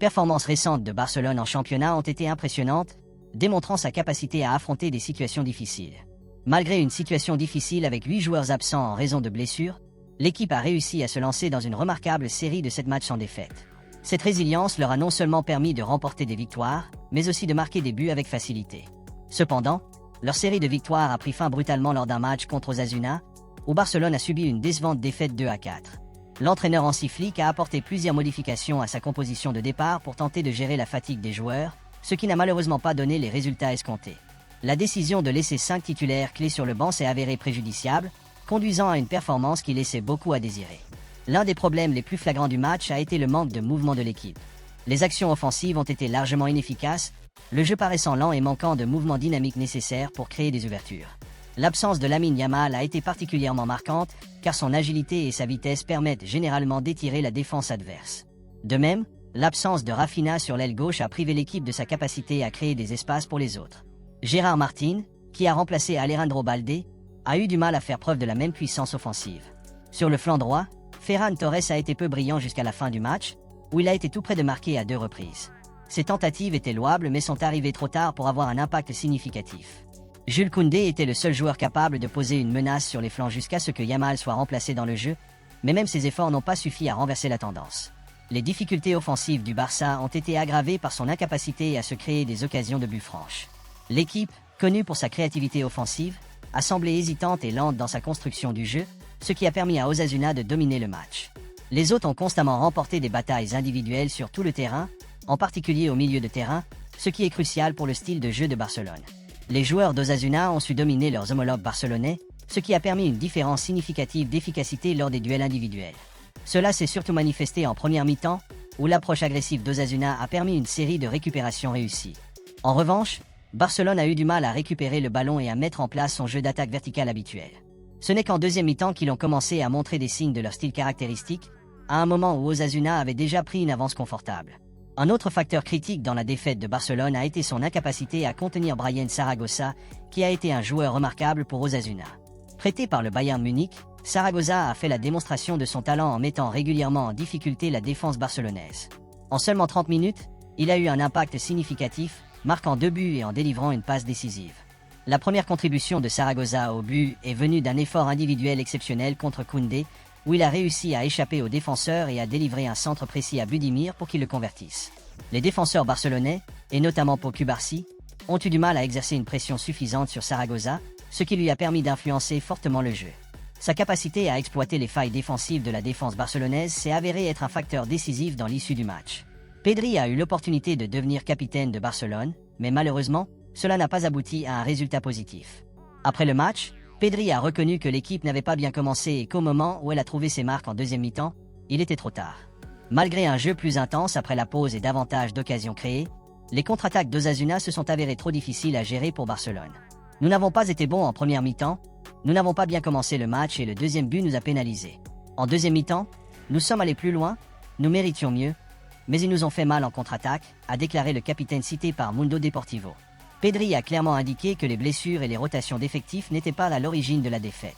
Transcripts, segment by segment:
performances récentes de Barcelone en championnat ont été impressionnantes, démontrant sa capacité à affronter des situations difficiles. Malgré une situation difficile avec 8 joueurs absents en raison de blessures, l'équipe a réussi à se lancer dans une remarquable série de 7 matchs sans défaite. Cette résilience leur a non seulement permis de remporter des victoires, mais aussi de marquer des buts avec facilité. Cependant, leur série de victoires a pris fin brutalement lors d'un match contre Osasuna, où Barcelone a subi une décevante défaite 2-4. L'entraîneur Hansi Flick a apporté plusieurs modifications à sa composition de départ pour tenter de gérer la fatigue des joueurs, ce qui n'a malheureusement pas donné les résultats escomptés. La décision de laisser 5 titulaires clés sur le banc s'est avérée préjudiciable, conduisant à une performance qui laissait beaucoup à désirer. L'un des problèmes les plus flagrants du match a été le manque de mouvement de l'équipe. Les actions offensives ont été largement inefficaces, le jeu paraissant lent et manquant de mouvements dynamiques nécessaires pour créer des ouvertures. L'absence de Lamine Yamal a été particulièrement marquante, car son agilité et sa vitesse permettent généralement d'étirer la défense adverse. De même, l'absence de Rafinha sur l'aile gauche a privé l'équipe de sa capacité à créer des espaces pour les autres. Gérard Martin, qui a remplacé Alejandro Balde, a eu du mal à faire preuve de la même puissance offensive. Sur le flanc droit, Ferran Torres a été peu brillant jusqu'à la fin du match, où il a été tout près de marquer à 2 reprises. Ses tentatives étaient louables mais sont arrivées trop tard pour avoir un impact significatif. Jules Koundé était le seul joueur capable de poser une menace sur les flancs jusqu'à ce que Yamal soit remplacé dans le jeu, mais même ses efforts n'ont pas suffi à renverser la tendance. Les difficultés offensives du Barça ont été aggravées par son incapacité à se créer des occasions de but franches. L'équipe, connue pour sa créativité offensive, a semblé hésitante et lente dans sa construction du jeu, ce qui a permis à Osasuna de dominer le match. Les autres ont constamment remporté des batailles individuelles sur tout le terrain, en particulier au milieu de terrain, ce qui est crucial pour le style de jeu de Barcelone. Les joueurs d'Osasuna ont su dominer leurs homologues barcelonais, ce qui a permis une différence significative d'efficacité lors des duels individuels. Cela s'est surtout manifesté en première mi-temps, où l'approche agressive d'Osasuna a permis une série de récupérations réussies. En revanche, Barcelone a eu du mal à récupérer le ballon et à mettre en place son jeu d'attaque verticale habituel. Ce n'est qu'en deuxième mi-temps qu'ils ont commencé à montrer des signes de leur style caractéristique, à un moment où Osasuna avait déjà pris une avance confortable. Un autre facteur critique dans la défaite de Barcelone a été son incapacité à contenir Brian Zaragoza, qui a été un joueur remarquable pour Osasuna. Prêté par le Bayern Munich, Zaragoza a fait la démonstration de son talent en mettant régulièrement en difficulté la défense barcelonaise. En seulement 30 minutes, il a eu un impact significatif, marquant 2 buts et en délivrant une passe décisive. La première contribution de Zaragoza au but est venue d'un effort individuel exceptionnel contre Koundé, où il a réussi à échapper aux défenseurs et à délivrer un centre précis à Budimir pour qu'il le convertisse. Les défenseurs barcelonais, et notamment Pau Cubarsí, ont eu du mal à exercer une pression suffisante sur Zaragoza, ce qui lui a permis d'influencer fortement le jeu. Sa capacité à exploiter les failles défensives de la défense barcelonaise s'est avérée être un facteur décisif dans l'issue du match. Pedri a eu l'opportunité de devenir capitaine de Barcelone, mais malheureusement, cela n'a pas abouti à un résultat positif. Après le match, Pedri a reconnu que l'équipe n'avait pas bien commencé et qu'au moment où elle a trouvé ses marques en deuxième mi-temps, il était trop tard. Malgré un jeu plus intense après la pause et davantage d'occasions créées, les contre-attaques d'Osasuna se sont avérées trop difficiles à gérer pour Barcelone. Nous n'avons pas été bons en première mi-temps, nous n'avons pas bien commencé le match et le deuxième but nous a pénalisés. En deuxième mi-temps, nous sommes allés plus loin, nous méritions mieux, mais ils nous ont fait mal en contre-attaque, a déclaré le capitaine cité par Mundo Deportivo. Pedri a clairement indiqué que les blessures et les rotations d'effectifs n'étaient pas à l'origine de la défaite.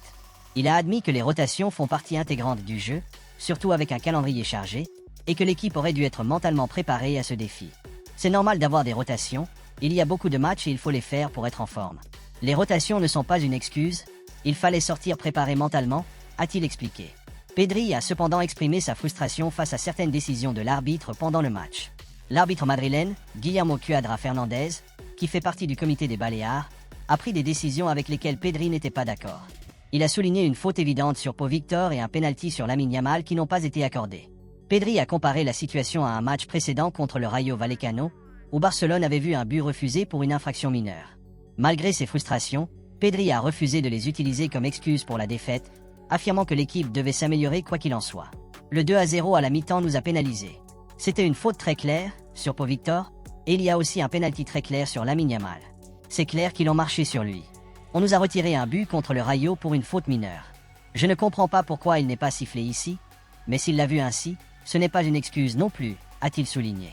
Il a admis que les rotations font partie intégrante du jeu, surtout avec un calendrier chargé, et que l'équipe aurait dû être mentalement préparée à ce défi. C'est normal d'avoir des rotations, il y a beaucoup de matchs et il faut les faire pour être en forme. Les rotations ne sont pas une excuse, il fallait sortir préparé mentalement, a-t-il expliqué. Pedri a cependant exprimé sa frustration face à certaines décisions de l'arbitre pendant le match. L'arbitre madrilène, Guillermo Cuadra Fernandez, qui fait partie du comité des Baléares, a pris des décisions avec lesquelles Pedri n'était pas d'accord. Il a souligné une faute évidente sur Pau Victor et un pénalty sur Lamine Yamal qui n'ont pas été accordés. Pedri a comparé la situation à un match précédent contre le Rayo Vallecano, où Barcelone avait vu un but refusé pour une infraction mineure. Malgré ses frustrations, Pedri a refusé de les utiliser comme excuse pour la défaite, affirmant que l'équipe devait s'améliorer quoi qu'il en soit. Le 2-0 à la mi-temps nous a pénalisés. C'était une faute très claire, sur Pau Victor, et il y a aussi un pénalty très clair sur Lamine Yamal. C'est clair qu'ils ont marché sur lui. On nous a retiré un but contre le Rayo pour une faute mineure. Je ne comprends pas pourquoi il n'est pas sifflé ici, mais s'il l'a vu ainsi, ce n'est pas une excuse non plus, a-t-il souligné.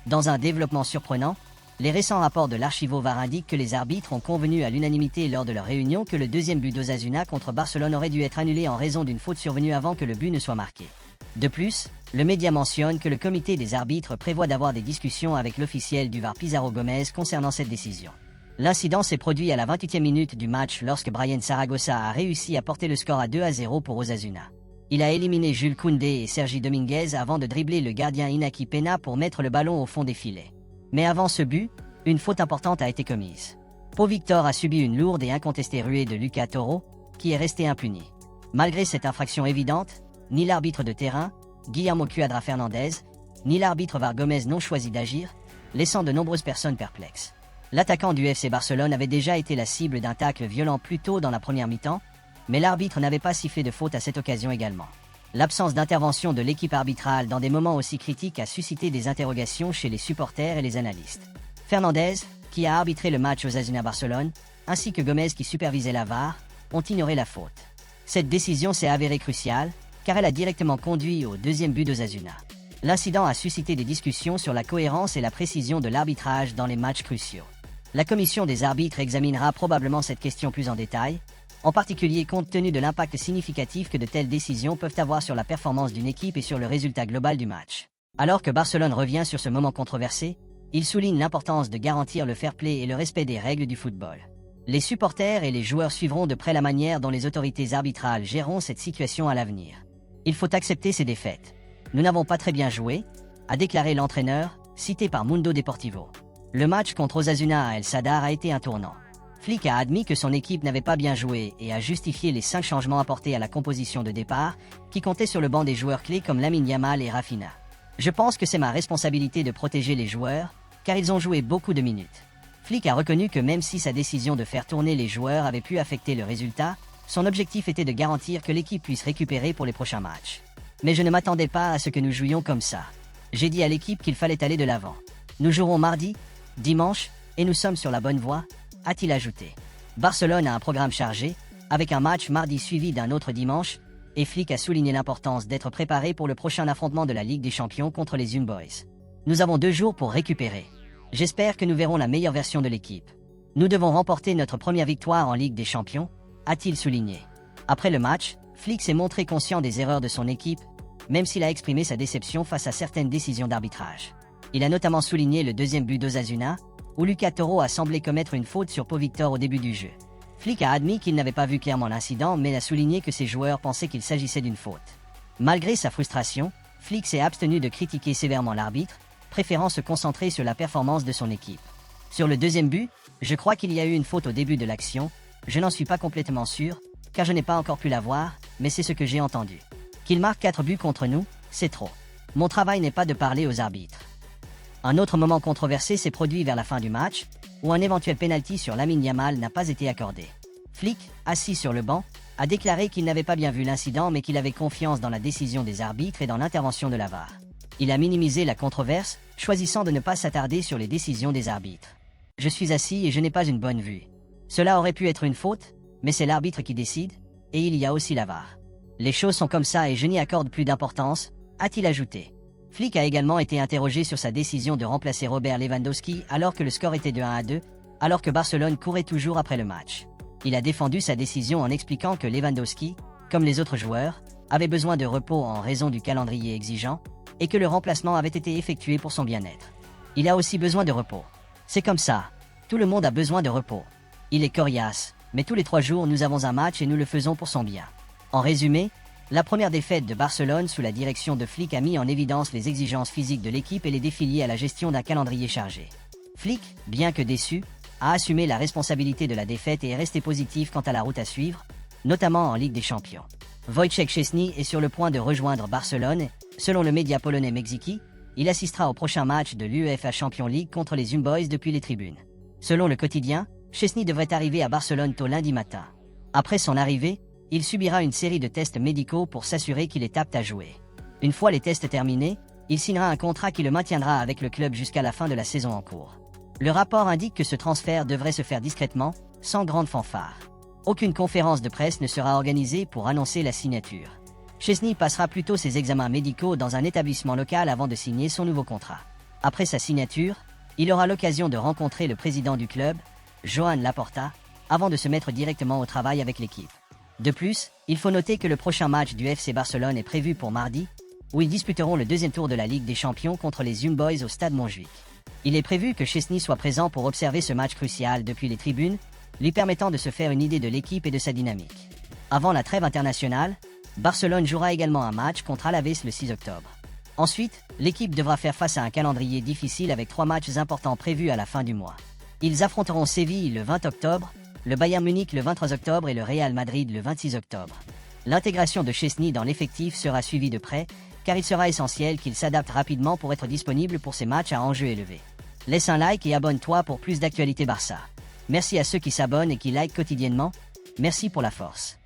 Dans un développement surprenant, les récents rapports de l'Archivo VAR indiquent que les arbitres ont convenu à l'unanimité lors de leur réunion que le deuxième but d'Osasuna contre Barcelone aurait dû être annulé en raison d'une faute survenue avant que le but ne soit marqué. De plus, le média mentionne que le comité des arbitres prévoit d'avoir des discussions avec l'officiel du VAR Pizarro Gomez concernant cette décision. L'incident s'est produit à la 28e minute du match lorsque Brian Zaragoza a réussi à porter le score à 2-0 pour Osasuna. Il a éliminé Jules Koundé et Sergi Dominguez avant de dribbler le gardien Inaki Peña pour mettre le ballon au fond des filets. Mais avant ce but, une faute importante a été commise. Pau Victor a subi une lourde et incontestée ruée de Lucas Toro, qui est resté impuni. Malgré cette infraction évidente, ni l'arbitre de terrain, Guillermo Cuadra Fernandez, ni l'arbitre VAR Gomez n'ont choisi d'agir, laissant de nombreuses personnes perplexes. L'attaquant du FC Barcelone avait déjà été la cible d'un tacle violent plus tôt dans la première mi-temps, mais l'arbitre n'avait pas sifflé de faute à cette occasion également. L'absence d'intervention de l'équipe arbitrale dans des moments aussi critiques a suscité des interrogations chez les supporters et les analystes. Fernandez, qui a arbitré le match Osasuna-Barcelone, ainsi que Gomez qui supervisait la VAR, ont ignoré la faute. Cette décision s'est avérée cruciale, car elle a directement conduit au deuxième but d'Osasuna. L'incident a suscité des discussions sur la cohérence et la précision de l'arbitrage dans les matchs cruciaux. La commission des arbitres examinera probablement cette question plus en détail, en particulier compte tenu de l'impact significatif que de telles décisions peuvent avoir sur la performance d'une équipe et sur le résultat global du match. Alors que Barcelone revient sur ce moment controversé, il souligne l'importance de garantir le fair play et le respect des règles du football. Les supporters et les joueurs suivront de près la manière dont les autorités arbitrales géreront cette situation à l'avenir. Il faut accepter ces défaites. Nous n'avons pas très bien joué, a déclaré l'entraîneur, cité par Mundo Deportivo. Le match contre Osasuna à El Sadar a été un tournant. Flick a admis que son équipe n'avait pas bien joué et a justifié les 5 changements apportés à la composition de départ, qui comptaient sur le banc des joueurs clés comme Lamine Yamal et Rafinha. Je pense que c'est ma responsabilité de protéger les joueurs, car ils ont joué beaucoup de minutes. Flick a reconnu que même si sa décision de faire tourner les joueurs avait pu affecter le résultat, son objectif était de garantir que l'équipe puisse récupérer pour les prochains matchs. Mais je ne m'attendais pas à ce que nous jouions comme ça. J'ai dit à l'équipe qu'il fallait aller de l'avant. Nous jouerons mardi, dimanche, et nous sommes sur la bonne voie, a-t-il ajouté. Barcelone a un programme chargé, avec un match mardi suivi d'un autre dimanche, et Flick a souligné l'importance d'être préparé pour le prochain affrontement de la Ligue des Champions contre les Young Boys. Nous avons 2 jours pour récupérer. J'espère que nous verrons la meilleure version de l'équipe. Nous devons remporter notre première victoire en Ligue des Champions, a-t-il souligné. Après le match, Flick s'est montré conscient des erreurs de son équipe, même s'il a exprimé sa déception face à certaines décisions d'arbitrage. Il a notamment souligné le deuxième but d'Osasuna, où Lucas Toro a semblé commettre une faute sur Pau Victor au début du jeu. Flick a admis qu'il n'avait pas vu clairement l'incident, mais a souligné que ses joueurs pensaient qu'il s'agissait d'une faute. Malgré sa frustration, Flick s'est abstenu de critiquer sévèrement l'arbitre, préférant se concentrer sur la performance de son équipe. Sur le deuxième but, je crois qu'il y a eu une faute au début de l'action, je n'en suis pas complètement sûr, car je n'ai pas encore pu la voir, mais c'est ce que j'ai entendu. Qu'il marque 4 buts contre nous, c'est trop. Mon travail n'est pas de parler aux arbitres. Un autre moment controversé s'est produit vers la fin du match, où un éventuel pénalty sur Lamine Yamal n'a pas été accordé. Flick, assis sur le banc, a déclaré qu'il n'avait pas bien vu l'incident mais qu'il avait confiance dans la décision des arbitres et dans l'intervention de la VAR. Il a minimisé la controverse, choisissant de ne pas s'attarder sur les décisions des arbitres. Je suis assis et je n'ai pas une bonne vue. Cela aurait pu être une faute, mais c'est l'arbitre qui décide, et il y a aussi la VAR. Les choses sont comme ça et je n'y accorde plus d'importance, a-t-il ajouté. Flick a également été interrogé sur sa décision de remplacer Robert Lewandowski alors que le score était de 1-2, alors que Barcelone courait toujours après le match. Il a défendu sa décision en expliquant que Lewandowski, comme les autres joueurs, avait besoin de repos en raison du calendrier exigeant, et que le remplacement avait été effectué pour son bien-être. Il a aussi besoin de repos. C'est comme ça. Tout le monde a besoin de repos. Il est coriace, mais tous les 3 jours nous avons un match et nous le faisons pour son bien. En résumé, la première défaite de Barcelone sous la direction de Flick a mis en évidence les exigences physiques de l'équipe et les défis liés à la gestion d'un calendrier chargé. Flick, bien que déçu, a assumé la responsabilité de la défaite et est resté positif quant à la route à suivre, notamment en Ligue des Champions. Wojciech Szczęsny est sur le point de rejoindre Barcelone. Selon le média polonais Mexiki, il assistera au prochain match de l'UEFA Champions League contre les Young Boys depuis les tribunes. Selon le quotidien, Szczęsny devrait arriver à Barcelone tôt lundi matin. Après son arrivée, il subira une série de tests médicaux pour s'assurer qu'il est apte à jouer. Une fois les tests terminés, il signera un contrat qui le maintiendra avec le club jusqu'à la fin de la saison en cours. Le rapport indique que ce transfert devrait se faire discrètement, sans grande fanfare. Aucune conférence de presse ne sera organisée pour annoncer la signature. Szczęsny passera plutôt ses examens médicaux dans un établissement local avant de signer son nouveau contrat. Après sa signature, il aura l'occasion de rencontrer le président du club, Joan Laporta, avant de se mettre directement au travail avec l'équipe. De plus, il faut noter que le prochain match du FC Barcelone est prévu pour mardi, où ils disputeront le deuxième tour de la Ligue des Champions contre les Young Boys au stade Montjuic. Il est prévu que Chesney soit présent pour observer ce match crucial depuis les tribunes, lui permettant de se faire une idée de l'équipe et de sa dynamique. Avant la trêve internationale, Barcelone jouera également un match contre Alaves le 6 octobre. Ensuite, l'équipe devra faire face à un calendrier difficile avec 3 matchs importants prévus à la fin du mois. Ils affronteront Séville le 20 octobre, le Bayern Munich le 23 octobre et le Real Madrid le 26 octobre. L'intégration de Chesney dans l'effectif sera suivie de près, car il sera essentiel qu'il s'adapte rapidement pour être disponible pour ces matchs à enjeu élevé. Laisse un like et abonne-toi pour plus d'actualités Barça. Merci à ceux qui s'abonnent et qui likent quotidiennement. Merci pour la force.